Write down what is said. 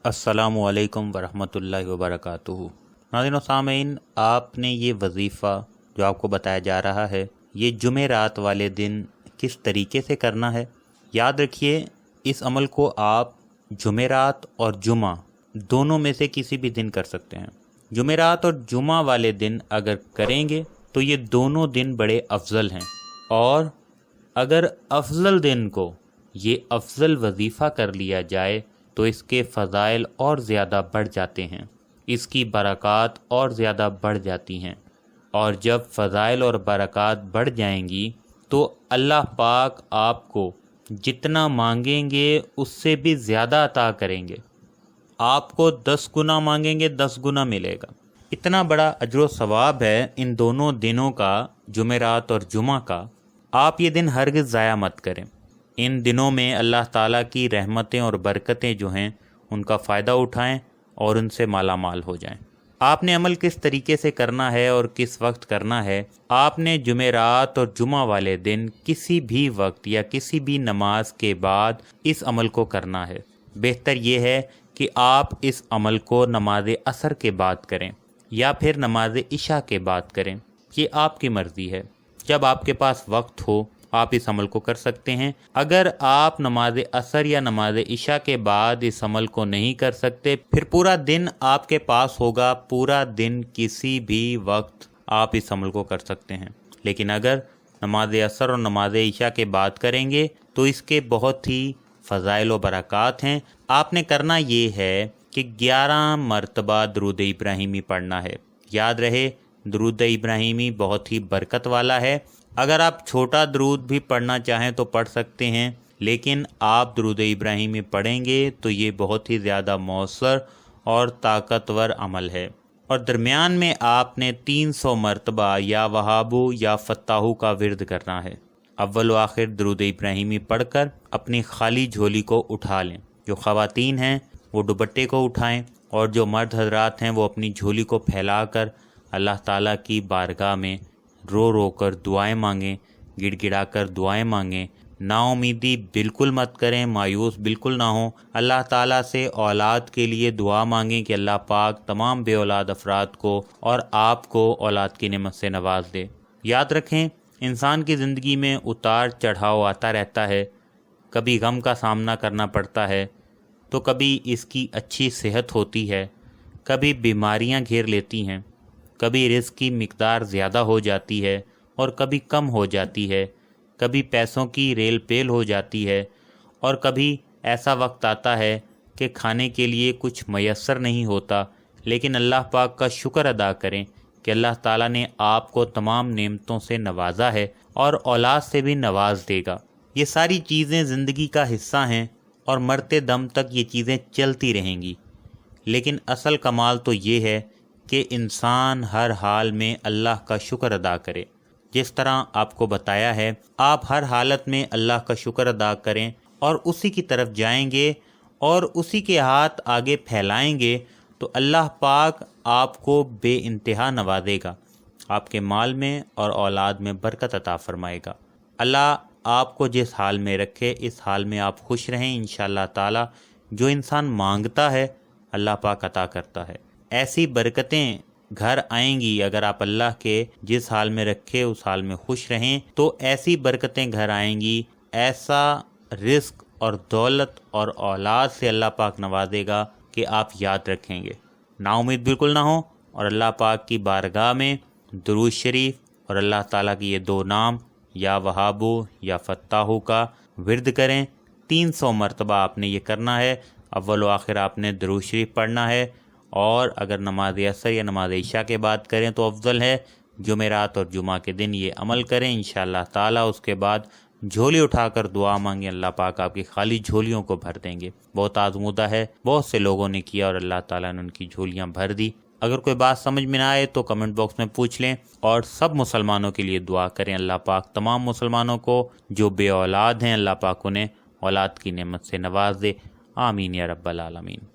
अस्सलामु अलैकुम वरहमतुल्लाहि वबरकातुहू। नाज़रीन व सामीन, आपने ये वजीफ़ा जो आपको बताया जा रहा है ये जुमेरात वाले दिन किस तरीके से करना है। याद रखिए, इस अमल को आप जुमेरात और जुमा दोनों में से किसी भी दिन कर सकते हैं। जुमेरात और जुमा वाले दिन अगर करेंगे तो ये दोनों दिन बड़े अफजल हैं, और अगर अफजल दिन को ये अफजल वजीफ़ा कर लिया जाए तो इसके फ़ज़ाइल और ज़्यादा बढ़ जाते हैं, इसकी बरक़ात और ज़्यादा बढ़ जाती हैं। और जब फ़ज़ाइल और बरक़ात बढ़ जाएंगी तो अल्लाह पाक आपको जितना मांगेंगे उससे भी ज़्यादा अता करेंगे। आपको 10 गुना मांगेंगे 10 गुना मिलेगा। इतना बड़ा अजर सवाब है इन दोनों दिनों का, जुमेरात और जुमा का। आप ये दिन हरगिज़ ज़ाया मत करें। इन दिनों में अल्लाह ताला की रहमतें और बरकतें जो हैं उनका फ़ायदा उठाएं और उनसे माला माल हो जाएं। आपने अमल किस तरीके से करना है और किस वक्त करना है, आपने जुमेरात और जुमा वाले दिन किसी भी वक्त या किसी भी नमाज के बाद इस अमल को करना है। बेहतर ये है कि आप इस अमल को नमाज असर के बाद करें या फिर नमाज इशा के बाद करें, ये आपकी मर्ज़ी है। जब आपके पास वक्त हो आप इस अमल को कर सकते हैं। अगर आप नमाज असर या नमाज इशा के बाद इस अमल को नहीं कर सकते, फिर पूरा दिन आपके पास होगा, पूरा दिन किसी भी वक्त आप इस अमल को कर सकते हैं। लेकिन अगर नमाज असर और नमाज इशा के बाद करेंगे तो इसके बहुत ही फ़ज़ाइल व बरक़ात हैं। आपने करना ये है कि 11 मरतबा दुरूद इब्राहिमी पढ़ना है। याद रहे, दुरूद इब्राहिमी बहुत ही बरकत वाला है। अगर आप छोटा दुरूद भी पढ़ना चाहें तो पढ़ सकते हैं, लेकिन आप दुरूद इब्राहिमी पढ़ेंगे तो ये बहुत ही ज़्यादा मौसर और ताकतवर अमल है। और दरमियान में आपने 300 मरतबा या वहाबू या फत्ताहू का विर्द करना है। अव्वल व आखिर दुरूद इब्राहिमी पढ़कर अपनी खाली झोली को उठा लें। जो ख़वातीन हैं वो दुपट्टे को उठाएं, और जो मर्द हजरात हैं वो अपनी झोली को फैलाकर अल्लाह ताला की बारगाह में रो रो कर दुआएं मांगें, गिड़गिड़ा कर दुआएं मांगें। नाउमीदी बिल्कुल मत करें, मायूस बिल्कुल ना हो। अल्लाह ताला से औलाद के लिए दुआ मांगें कि अल्लाह पाक तमाम बे औलाद अफराद को और आपको औलाद की नेमत से नवाज दे। याद रखें, इंसान की ज़िंदगी में उतार चढ़ाव आता रहता है। कभी गम का सामना करना पड़ता है तो कभी इसकी अच्छी सेहत होती है, कभी बीमारियां घेर लेती हैं, कभी रिस्क की मिकदार ज़्यादा हो जाती है और कभी कम हो जाती है, कभी पैसों की रेल पेल हो जाती है, और कभी ऐसा वक्त आता है कि खाने के लिए कुछ मयस्सर नहीं होता। लेकिन अल्लाह पाक का शुक्र अदा करें कि अल्लाह ताला ने आपको तमाम नेमतों से नवाजा है और औलाद से भी नवाज देगा। ये सारी चीज़ें ज़िंदगी का हिस्सा हैं और मरते दम तक ये चीज़ें चलती रहेंगी। लेकिन असल कमाल तो ये है कि इंसान हर हाल में अल्लाह का शुक्र अदा करे। जिस तरह आपको बताया है, आप हर हालत में अल्लाह का शुक्र अदा करें और उसी की तरफ जाएंगे और उसी के हाथ आगे फैलाएंगे तो अल्लाह पाक आपको बेइंतहा नवाजेगा, आपके माल में और औलाद में बरकत अता फरमाएगा। अल्लाह आपको जिस हाल में रखे, इस हाल में आप खुश रहें। इंशाअल्लाह ताला जो इंसान मांगता है अल्लाह पाक अता करता है। ऐसी बरकतें घर आएंगी अगर आप अल्लाह के जिस हाल में रखे उस हाल में खुश रहें, तो ऐसी बरकतें घर आएंगी, ऐसा रिस्क और दौलत और औलाद से अल्लाह पाक नवाजेगा कि आप याद रखेंगे। नाउम्मीद बिल्कुल ना हो, और अल्लाह पाक की बारगाह में दुरूद शरीफ और अल्लाह ताला की ये 2 नाम या वहाबू या फत्ताहू का विर्द करें। 300 मरतबा आपने ये करना है। अव्वल व आखिर आपने दुरूद शरीफ पढ़ना है, और अगर नमाज असर या नमाज इशा के बाद करें तो अफजल है। जुमेरात और जुमा के दिन ये अमल करें इंशाअल्लाह ताला। उसके बाद झोली उठाकर दुआ मांगें, अल्लाह पाक आपकी खाली झोलियों को भर देंगे। बहुत आजमूदा है, बहुत से लोगों ने किया और अल्लाह ताला ने उनकी झोलियां भर दी। अगर कोई बात समझ में ना आए तो कमेंट बॉक्स में पूछ लें, और सब मुसलमानों के लिए दुआ करें। अल्लाह पाक तमाम मुसलमानों को जो बे औलाद हैं अल्लाह पाक उन्हें औलाद की नेमत से नवाज दे। आमीन या रब्बल आलमीन।